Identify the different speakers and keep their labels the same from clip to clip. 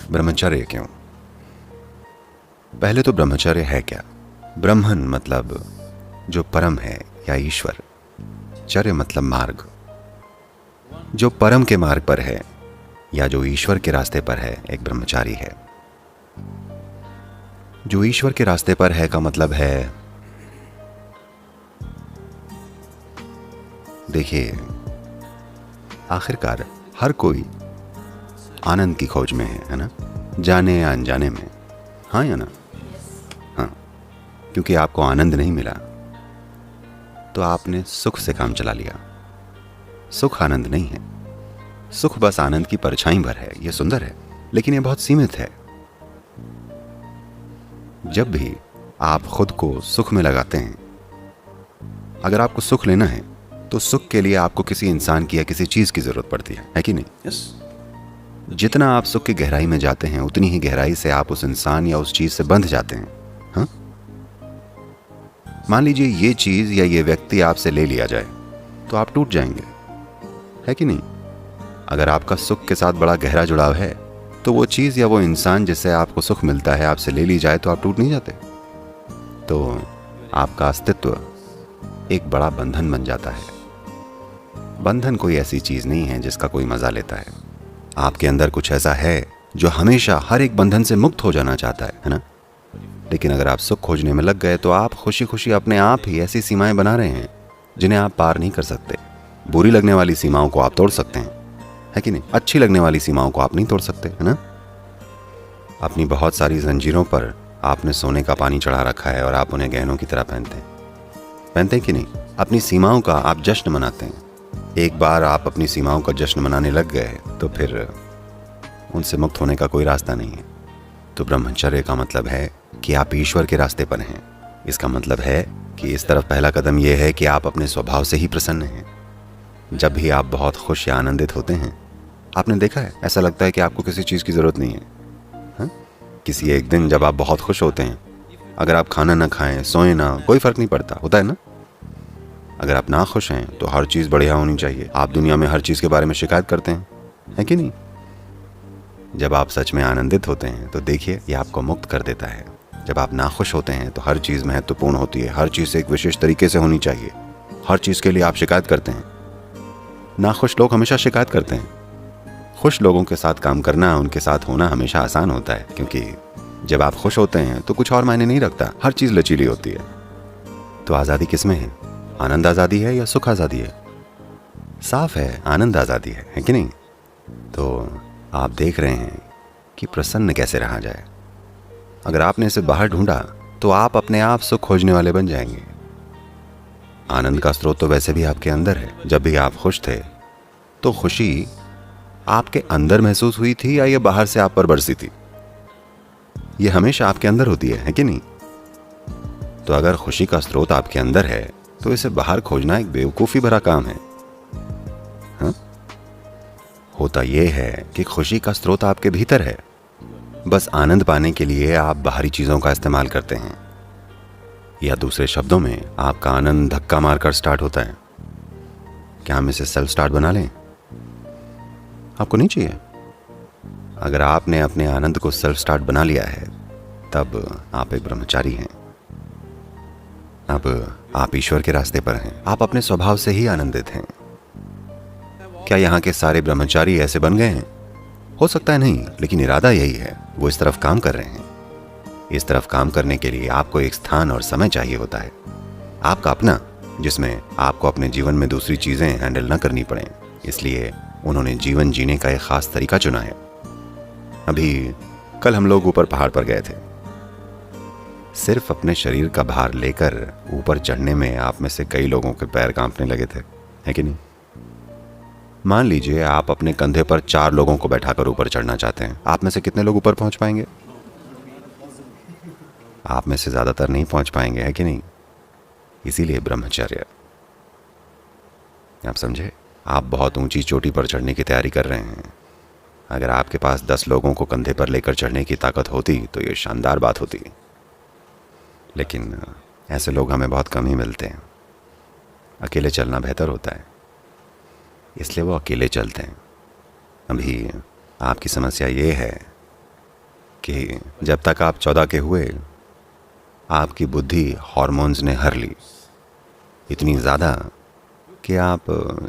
Speaker 1: ब्रह्मचर्य क्यों? पहले तो ब्रह्मचर्य है क्या? ब्रह्मन मतलब जो परम है या ईश्वर, चर्य मतलब मार्ग। जो परम के मार्ग पर है या जो ईश्वर के रास्ते पर है एक ब्रह्मचारी है। जो ईश्वर के रास्ते पर है का मतलब है, देखिए, आखिरकार हर कोई आनंद की खोज में है ना? जाने या अनजाने में, हाँ या ना? हाँ, क्योंकि आपको आनंद नहीं मिला तो आपने सुख से काम चला लिया। सुख आनंद नहीं है, सुख बस आनंद की परछाई भर है। यह सुंदर है लेकिन यह बहुत सीमित है। जब भी आप खुद को सुख में लगाते हैं, अगर आपको सुख लेना है तो सुख के लिए आपको किसी इंसान की या किसी चीज की जरूरत पड़ती है कि नहीं?
Speaker 2: यस।
Speaker 1: जितना आप सुख की गहराई में जाते हैं उतनी ही गहराई से आप उस इंसान या उस चीज से बंध जाते हैं। हाँ, मान लीजिए ये चीज या ये व्यक्ति आपसे ले लिया जाए तो आप टूट जाएंगे, है कि नहीं? अगर आपका सुख के साथ बड़ा गहरा जुड़ाव है तो वो चीज या वो इंसान जिससे आपको सुख मिलता है आपसे ले ली जाए तो आप टूट नहीं जाते। तो आपका अस्तित्व एक बड़ा बंधन बन जाता है। बंधन कोई ऐसी चीज नहीं है जिसका कोई मजा लेता है। आपके अंदर कुछ ऐसा है जो हमेशा हर एक बंधन से मुक्त हो जाना चाहता है ना? लेकिन अगर आप सुख खोजने में लग गए तो आप खुशी खुशी अपने आप ही ऐसी सीमाएं बना रहे हैं जिन्हें आप पार नहीं कर सकते। बुरी लगने वाली सीमाओं को आप तोड़ सकते हैं, है कि नहीं? अच्छी लगने वाली सीमाओं को आप नहीं तोड़ सकते, है ना? अपनी बहुत सारी जंजीरों पर आपने सोने का पानी चढ़ा रखा है और आप उन्हें गहनों की तरह पहनते हैं कि नहीं? अपनी सीमाओं का आप जश्न मनाते हैं। एक बार आप अपनी सीमाओं का जश्न मनाने लग गए तो फिर उनसे मुक्त होने का कोई रास्ता नहीं है। तो ब्रह्मचर्य का मतलब है कि आप ईश्वर के रास्ते पर हैं। इसका मतलब है कि इस तरफ पहला कदम यह है कि आप अपने स्वभाव से ही प्रसन्न हैं। जब भी आप बहुत खुश या आनंदित होते हैं, आपने देखा है, ऐसा लगता है कि आपको किसी चीज़ की ज़रूरत नहीं है। हाँ? किसी एक दिन जब आप बहुत खुश होते हैं, अगर आप खाना ना खाएं, सोएं ना, कोई फ़र्क नहीं पड़ता, होता है ना? अगर आप ना खुश हैं तो हर चीज़ बढ़िया होनी चाहिए। आप दुनिया में हर चीज़ के बारे में शिकायत करते हैं, है कि नहीं? जब आप सच में आनंदित होते हैं तो देखिए, ये आपको मुक्त कर देता है। जब आप नाखुश होते हैं तो हर चीज़ महत्वपूर्ण होती है। हर चीज़ एक विशेष तरीके से होनी चाहिए। हर चीज़ के लिए आप शिकायत करते हैं। नाखुश लोग हमेशा शिकायत करते हैं। खुश लोगों के साथ काम करना, उनके साथ होना हमेशा आसान होता है, क्योंकि जब आप खुश होते हैं तो कुछ और मायने नहीं रखता, हर चीज़ लचीली होती है। तो आज़ादी किस में है? आनंद आज़ादी है या सुख आज़ादी है? साफ है, आनंद आज़ादी है कि नहीं? तो आप देख रहे हैं कि प्रसन्न कैसे रहा जाए। अगर आपने इसे बाहर ढूंढा तो आप अपने आप सुख खोजने वाले बन जाएंगे। आनंद का स्रोत तो वैसे भी आपके अंदर है। जब भी आप खुश थे तो खुशी आपके अंदर महसूस हुई थी या ये बाहर से आप पर बरसी थी? ये हमेशा आपके अंदर होती है कि नहीं? तो अगर खुशी का स्रोत आपके अंदर है तो इसे बाहर खोजना एक बेवकूफ़ी भरा काम है। हाँ? होता यह है कि खुशी का स्रोत आपके भीतर है। बस आनंद पाने के लिए आप बाहरी चीज़ों का इस्तेमाल करते हैं, या दूसरे शब्दों में आपका आनंद धक्का मारकर स्टार्ट होता है। क्या हम इसे सेल्फ स्टार्ट बना लें? आपको नहीं चाहिए। अगर आपने अपने आनंद को सेल्फ स्टार्ट बना लिया है तब आप एक ब्रह्मचारी हैं। अब आप ईश्वर के रास्ते पर हैं। आप अपने स्वभाव से ही आनंदित हैं। क्या यहाँ के सारे ब्रह्मचारी ऐसे बन गए हैं? हो सकता है नहीं, लेकिन इरादा यही है। वो इस तरफ काम कर रहे हैं। इस तरफ काम करने के लिए आपको एक स्थान और समय चाहिए होता है, आपका अपना, जिसमें आपको अपने जीवन में दूसरी चीजें हैंडल न करनी पड़े। इसलिए उन्होंने जीवन जीने का एक खास तरीका चुना है। अभी कल हम लोग ऊपर पहाड़ पर गए थे। सिर्फ अपने शरीर का भार लेकर ऊपर चढ़ने में आप में से कई लोगों के पैर कांपने लगे थे, है कि नहीं? मान लीजिए आप अपने कंधे पर 4 लोगों को बैठाकर ऊपर चढ़ना चाहते हैं। आप में से कितने लोग ऊपर पहुंच पाएंगे? आप में से ज्यादातर नहीं पहुंच पाएंगे, है कि नहीं? इसीलिए ब्रह्मचर्य। आप समझे? आप बहुत ऊंची चोटी पर चढ़ने की तैयारी कर रहे हैं। अगर आपके पास 10 लोगों को कंधे पर लेकर चढ़ने की ताकत होती तो ये शानदार बात होती, लेकिन ऐसे लोग हमें बहुत कम ही मिलते हैं। अकेले चलना बेहतर होता है, इसलिए वो अकेले चलते हैं। अभी आपकी समस्या ये है कि जब तक आप 14 के हुए, आपकी बुद्धि हॉर्मोन्स ने हर ली, इतनी ज़्यादा कि आप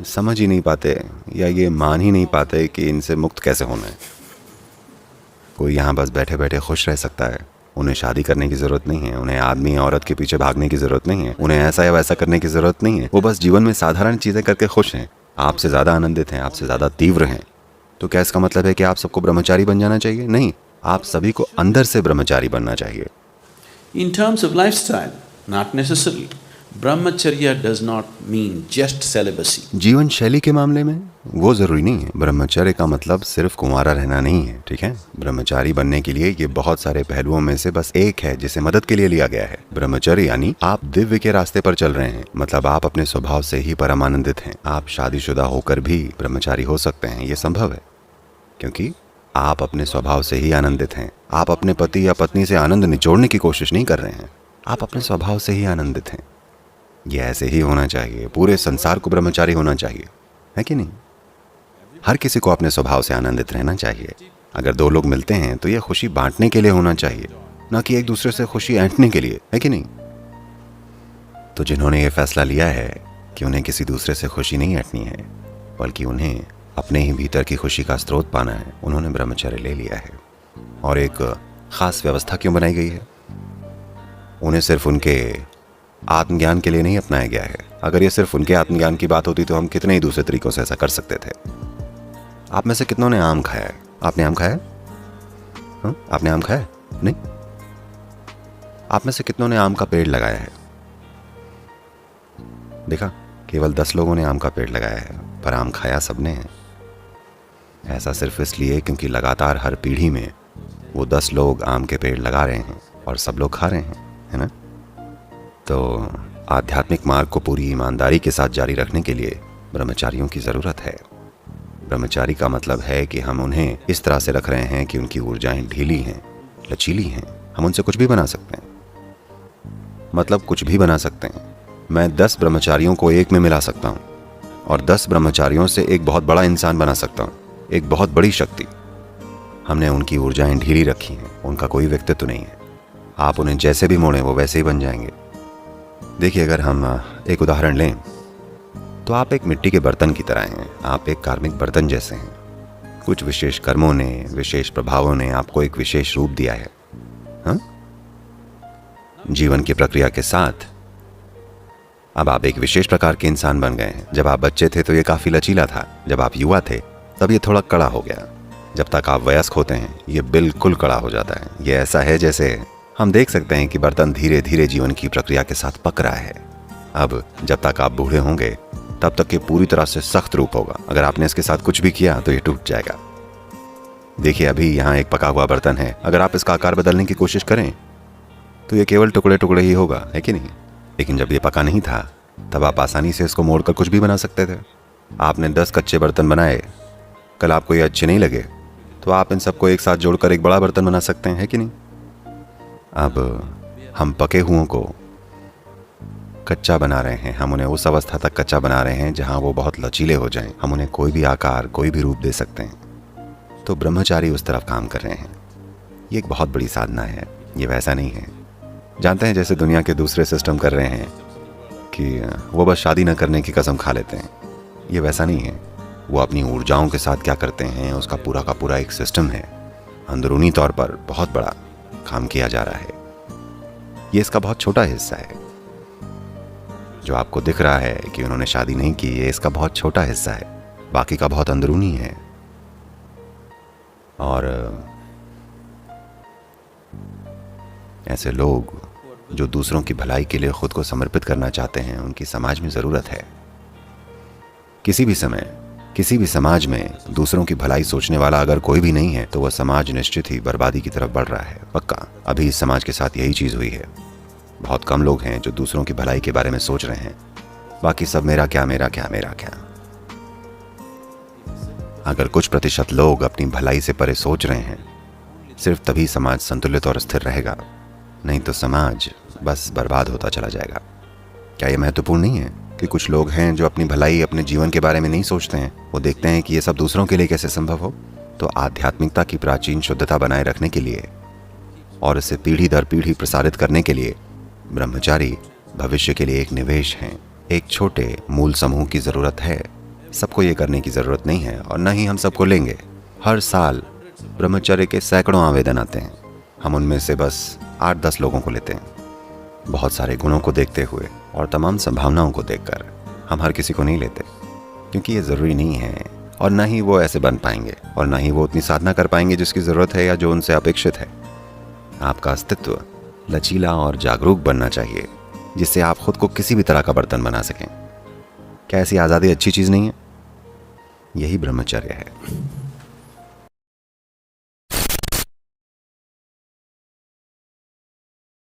Speaker 1: समझ ही नहीं पाते या ये मान ही नहीं पाते कि इनसे मुक्त कैसे होना है। कोई यहाँ बस बैठे बैठे खुश रह सकता है। उन्हें शादी करने की ज़रूरत नहीं है, उन्हें आदमी या औरत के पीछे भागने की ज़रूरत नहीं है, उन्हें ऐसा या वैसा करने की ज़रूरत नहीं है। वो बस जीवन में साधारण चीज़ें करके खुश हैं, आपसे ज़्यादा आनंदित हैं, आपसे ज़्यादा तीव्र हैं। तो क्या इसका मतलब है कि आप सबको ब्रह्मचारी बन जाना चाहिए? नहीं, आप सभी को अंदर से ब्रह्मचारी बनना चाहिए।
Speaker 2: In terms of lifestyle, not necessarily. Brahmacharya does not mean just celibacy.
Speaker 1: जीवन शैली के मामले में वो जरूरी नहीं है। ब्रह्मचर्य का मतलब सिर्फ कुंवारा रहना नहीं है, ठीक है? ब्रह्मचारी बनने के लिए ये बहुत सारे पहलुओं में से बस एक है जिसे मदद के लिए लिया गया है। ब्रह्मचर्य यानी आप दिव्य के रास्ते पर चल रहे हैं, मतलब आप अपने स्वभाव से ही परम आनंदित हैं। आप शादीशुदा होकर भी ब्रह्मचारी हो सकते हैं, ये संभव है, क्योंकि आप अपने स्वभाव से ही आनंदित हैं। आप अपने पति या पत्नी से आनंद निचोड़ने की कोशिश नहीं कर रहे हैं, आप अपने स्वभाव से ही आनंदित हैं। ये ऐसे ही होना चाहिए। पूरे संसार को ब्रह्मचारी होना चाहिए, है कि नहीं? हर किसी को अपने स्वभाव से आनंदित रहना चाहिए। अगर दो लोग मिलते हैं तो ये खुशी बांटने के लिए होना चाहिए, ना कि एक दूसरे से खुशी ऐंठने के लिए, है कि नहीं? तो जिन्होंने ये फैसला लिया है कि उन्हें किसी दूसरे से खुशी नहीं ऐंठनी है, बल्कि उन्हें अपने ही भीतर की खुशी का स्रोत पाना है, उन्होंने ब्रह्मचर्य ले लिया है। और एक खास व्यवस्था क्यों बनाई गई है? उन्हें सिर्फ उनके आत्मज्ञान के लिए नहीं अपनाया गया है। अगर ये सिर्फ उनके आत्मज्ञान की बात होती तो हम कितने ही दूसरे तरीकों से ऐसा कर सकते थे। आप में से कितनों ने आम खाया है? आपने आम खाया? हाँ, आपने आम खाया? नहीं? आप में से कितनों ने आम का पेड़ लगाया है? देखा, केवल 10 लोगों ने आम का पेड़ लगाया है, पर आम खाया सबने है। ऐसा सिर्फ इसलिए क्योंकि लगातार हर पीढ़ी में वो 10 लोग आम के पेड़ लगा रहे हैं और सब लोग खा रहे हैं, है ना? तो आध्यात्मिक मार्ग को पूरी ईमानदारी के साथ जारी रखने के लिए ब्रह्मचारियों की ज़रूरत है। ब्रह्मचारी का मतलब है कि हम उन्हें इस तरह से रख रहे हैं कि उनकी ऊर्जाएं ढीली हैं, लचीली हैं। हम उनसे कुछ भी बना सकते हैं, मतलब कुछ भी बना सकते हैं। मैं 10 ब्रह्मचारियों को एक में मिला सकता हूँ और 10 ब्रह्मचारियों से एक बहुत बड़ा इंसान बना सकता हूँ, एक बहुत बड़ी शक्ति। हमने उनकी ऊर्जाएं ढीली रखी हैं, उनका कोई व्यक्तित्व नहीं है। आप उन्हें जैसे भी मोड़ें वो वैसे ही बन जाएंगे। देखिए, अगर हम एक उदाहरण लें तो आप एक मिट्टी के बर्तन की तरह हैं। आप एक कार्मिक बर्तन जैसे हैं। कुछ विशेष कर्मों ने, विशेष प्रभावों ने आपको एक विशेष रूप दिया है। हाँ? जीवन की प्रक्रिया के साथ अब आप एक विशेष प्रकार के इंसान बन गए हैं। जब आप बच्चे थे तो ये काफ़ी लचीला था, जब आप युवा थे तब ये थोड़ा कड़ा हो गया, जब तक आप वयस्क होते हैं ये बिल्कुल कड़ा हो जाता है। ये ऐसा है जैसे हम देख सकते हैं कि बर्तन धीरे धीरे जीवन की प्रक्रिया के साथ पक रहा है। अब जब तक आप बूढ़े होंगे तब तक ये पूरी तरह से सख्त रूप होगा। अगर आपने इसके साथ कुछ भी किया तो ये टूट जाएगा। देखिए, अभी यहाँ एक पका हुआ बर्तन है, अगर आप इसका आकार बदलने की कोशिश करें तो ये केवल टुकड़े टुकड़े ही होगा, है कि नहीं? लेकिन जब ये पका नहीं था तब आप आसानी से इसको मोड़कर कुछ भी बना सकते थे। आपने 10 कच्चे बर्तन बनाए, कल आपको ये अच्छे नहीं लगे तो आप इन सबको एक साथ जोड़कर एक बड़ा बर्तन बना सकते हैं, है कि नहीं? अब हम पके हुओं को कच्चा बना रहे हैं। हम उन्हें उस अवस्था तक कच्चा बना रहे हैं जहां वो बहुत लचीले हो जाएं। हम उन्हें कोई भी आकार, कोई भी रूप दे सकते हैं। तो ब्रह्मचारी उस तरफ काम कर रहे हैं। ये एक बहुत बड़ी साधना है, ये वैसा नहीं है। जानते हैं, जैसे दुनिया के दूसरे सिस्टम कर रहे हैं कि वो बस शादी न करने की कसम खा लेते हैं। ये वैसा नहीं है। वो अपनी ऊर्जाओं के साथ क्या करते हैं उसका पूरा का पूरा एक सिस्टम है। अंदरूनी तौर पर बहुत बड़ा काम किया जा रहा है। ये इसका बहुत छोटा हिस्सा है। जो आपको दिख रहा है कि उन्होंने शादी नहीं की, ये इसका बहुत छोटा हिस्सा है, बाकी का बहुत अंदरूनी है। और ऐसे लोग जो दूसरों की भलाई के लिए खुद को समर्पित करना चाहते हैं, उनकी समाज में ज़रूरत है। किसी भी समय, किसी भी समाज में दूसरों की भलाई सोचने वाला अगर कोई भी नहीं है तो वह समाज निश्चित ही बर्बादी की तरफ बढ़ रहा है, पक्का। अभी इस समाज के साथ यही चीज़ हुई है। बहुत कम लोग हैं जो दूसरों की भलाई के बारे में सोच रहे हैं, बाकी सब मेरा क्या, मेरा क्या, मेरा क्या। अगर कुछ प्रतिशत लोग अपनी भलाई से परे सोच रहे हैं, सिर्फ तभी समाज संतुलित और स्थिर रहेगा, नहीं तो समाज बस बर्बाद होता चला जाएगा। क्या यह महत्वपूर्ण नहीं है कि कुछ लोग हैं जो अपनी भलाई, अपने जीवन के बारे में नहीं सोचते हैं? वो देखते हैं कि ये सब दूसरों के लिए कैसे संभव हो। तो आध्यात्मिकता की प्राचीन शुद्धता बनाए रखने के लिए और इसे पीढ़ी दर पीढ़ी प्रसारित करने के लिए ब्रह्मचारी भविष्य के लिए एक निवेश हैं। एक छोटे मूल समूह की ज़रूरत है। सबको ये करने की ज़रूरत नहीं है और न ही हम सबको लेंगे। हर साल ब्रह्मचर्य के सैकड़ों आवेदन आते हैं। हम उनमें से बस 8-10 लोगों को लेते हैं। बहुत सारे गुणों को देखते हुए और तमाम संभावनाओं को देखकर हम हर किसी को नहीं लेते, क्योंकि ये ज़रूरी नहीं है और ना ही वो ऐसे बन पाएंगे और ना ही वो उतनी साधना कर पाएंगे जिसकी ज़रूरत है या जो उनसे अपेक्षित है। आपका अस्तित्व लचीला और जागरूक बनना चाहिए, जिससे आप खुद को किसी भी तरह का बर्तन बना सकें। क्या ऐसी आज़ादी अच्छी चीज़ नहीं है? यही ब्रह्मचर्य है।